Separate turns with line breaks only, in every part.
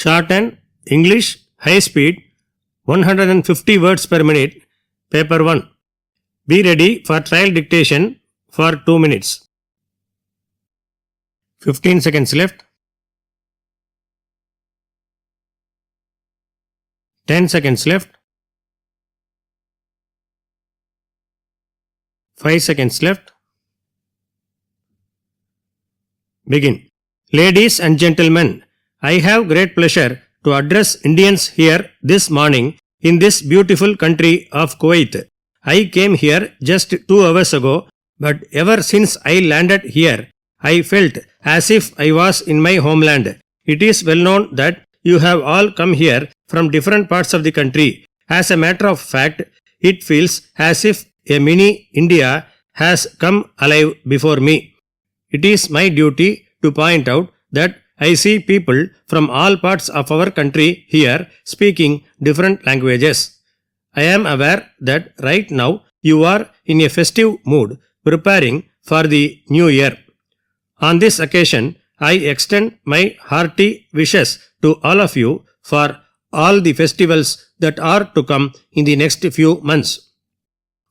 Shorthand, English, high speed, 150 words per minute, paper 1. Be ready for trial dictation for 2 minutes. 15 seconds left. 10 seconds left. 5 seconds left. Begin. Ladies and gentlemen, I have great pleasure to address Indians here this morning in this beautiful country of Kuwait. I came here just 2 hours ago, but ever since I landed here, I felt as if I was in my homeland. It is well known that you have all come here from different parts of the country. As a matter of fact, it feels as if a mini India has come alive before me. It is my duty to point out that I see people from all parts of our country here speaking different languages. I am aware that right now you are in a festive mood preparing for the new year. On this occasion, I extend my hearty wishes to all of you for all the festivals that are to come in the next few months.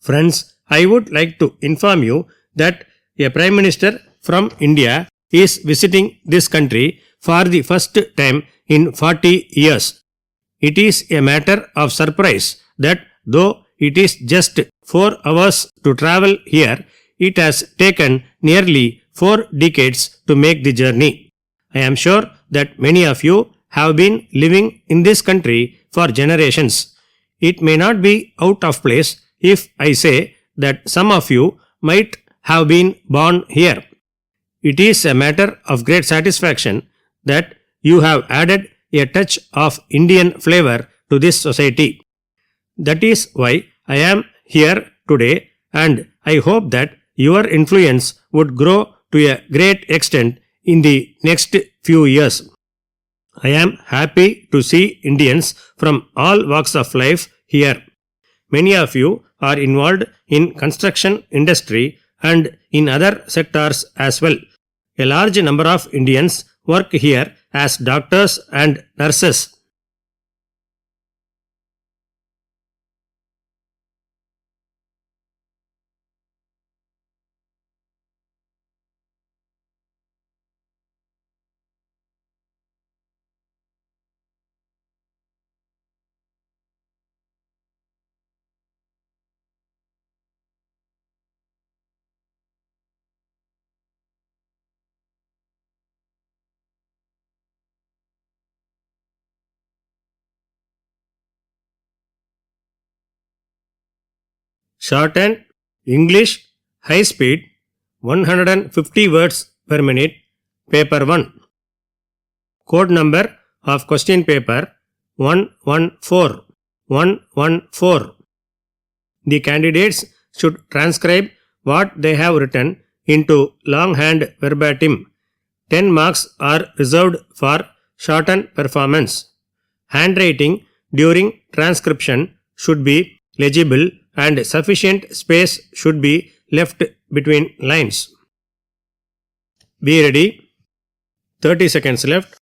Friends, I would like to inform you that a Prime Minister from India is visiting this country for the first time in 40 years. It is a matter of surprise that though it is just 4 hours to travel here, it has taken nearly 4 decades to make the journey. I am sure that many of you have been living in this country for generations. It may not be out of place if I say that some of you might have been born here. It is a matter of great satisfaction that you have added a touch of Indian flavor to this society. That is why I am here today, and I hope that your influence would grow to a great extent in the next few years. I am happy to see Indians from all walks of life here. Many of you are involved in construction industry and in other sectors as well. A large number of Indians work here as doctors and nurses. Shorthand, English, high speed, 150 words per minute, paper 1. Code number of question paper 114. 114. The candidates should transcribe what they have written into longhand verbatim. 10 marks are reserved for shorthand performance. Handwriting during transcription should be legible and sufficient space should be left between lines. Be ready. 30 seconds left.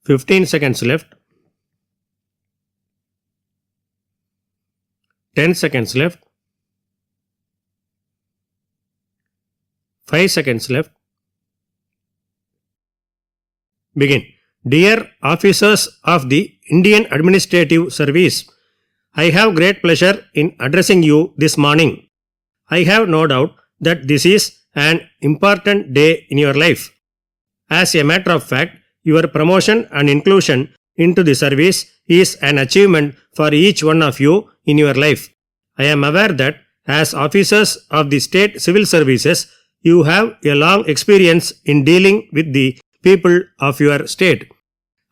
$15 seconds left. 10 seconds left. 5 seconds left. Begin. Dear officers of the Indian Administrative Service, I have great pleasure in addressing you this morning. I have no doubt that this is an important day in your life. As a matter of fact, your promotion and inclusion into the service is an achievement for each one of you in your life. I am aware that as officers of the state civil services, you have a long experience in dealing with the people of your state.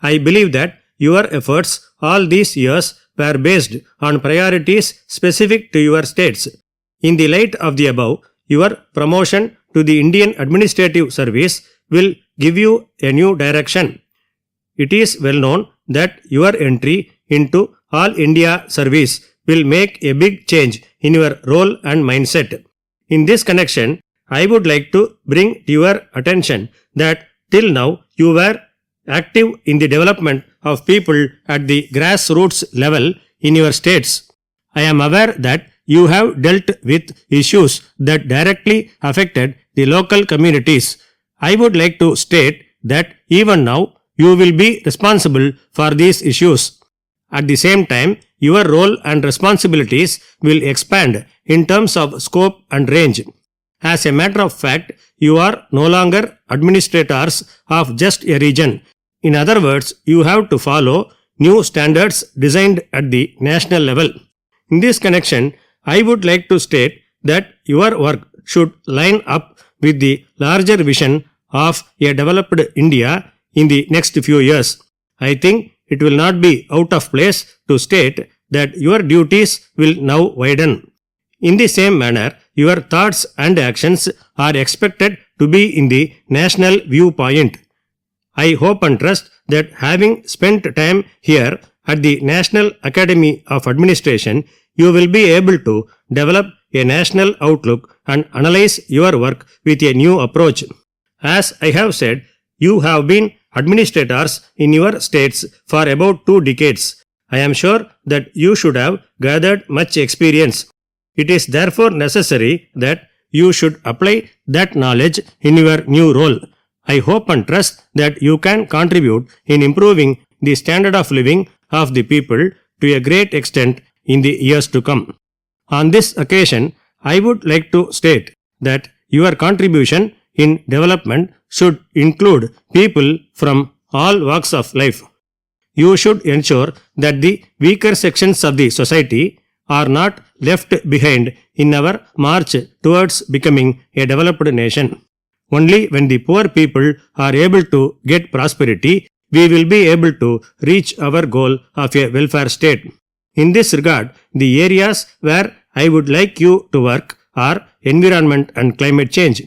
I believe that your efforts all these years were based on priorities specific to your states. In the light of the above, your promotion to the Indian Administrative Service will give you a new direction. It is well known that your entry into All India service will make a big change in your role and mindset. In this connection, I would like to bring to your attention that till now you were active in the development of people at the grassroots level in your states. I am aware that you have dealt with issues that directly affected the local communities. I would like to state that even now you will be responsible for these issues. At the same time, your role and responsibilities will expand in terms of scope and range. As a matter of fact, you are no longer administrators of just a region. In other words, you have to follow new standards designed at the national level. In this connection, I would like to state that your work should line up with the larger vision of a developed India in the next few years. I think it will not be out of place to state that your duties will now widen. In the same manner, your thoughts and actions are expected to be in the national viewpoint. I hope and trust that having spent time here at the National Academy of Administration, you will be able to develop a national outlook and analyze your work with a new approach. As I have said, you have been administrators in your states for about 2 decades. I am sure that you should have gathered much experience. It is therefore necessary that you should apply that knowledge in your new role. I hope and trust that you can contribute in improving the standard of living of the people to a great extent in the years to come. On this occasion, I would like to state that your contribution in development should include people from all walks of life. You should ensure that the weaker sections of the society are not left behind in our march towards becoming a developed nation. Only when the poor people are able to get prosperity, we will be able to reach our goal of a welfare state. In this regard, the areas where I would like you to work are environment and climate change.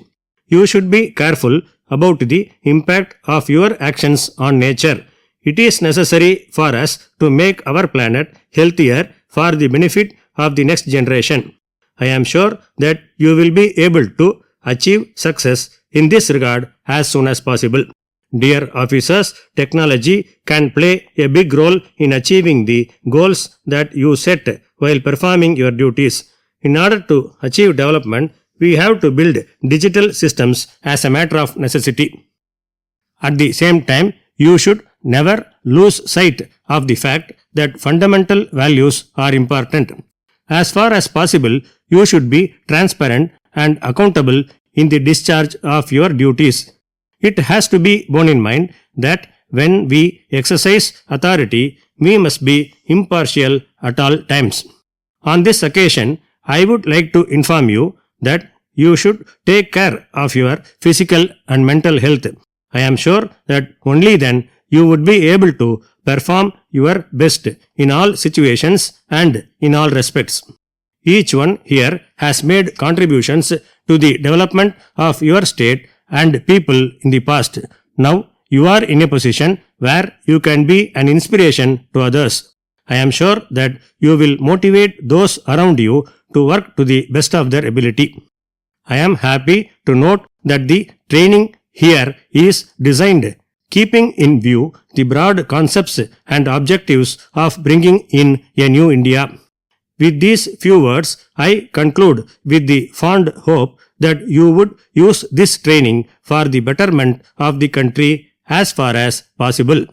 You should be careful about the impact of your actions on nature. It is necessary for us to make our planet healthier for the benefit of the next generation. I am sure that you will be able to achieve success in this regard as soon as possible. Dear officers, technology can play a big role in achieving the goals that you set while performing your duties. In order to achieve development, we have to build digital systems as a matter of necessity. At the same time, you should never lose sight of the fact that fundamental values are important. As far as possible, you should be transparent and accountable in the discharge of your duties. It has to be borne in mind that when we exercise authority, we must be impartial at all times. On this occasion, I would like to inform you that you should take care of your physical and mental health. I am sure that only then you would be able to perform your best in all situations and in all respects. Each one here has made contributions to the development of your state and people in the past. Now you are in a position where you can be an inspiration to others. I am sure that you will motivate those around you to work to the best of their ability. I am happy to note that the training here is designed keeping in view the broad concepts and objectives of bringing in a new India. With these few words, I conclude with the fond hope that you would use this training for the betterment of the country as far as possible.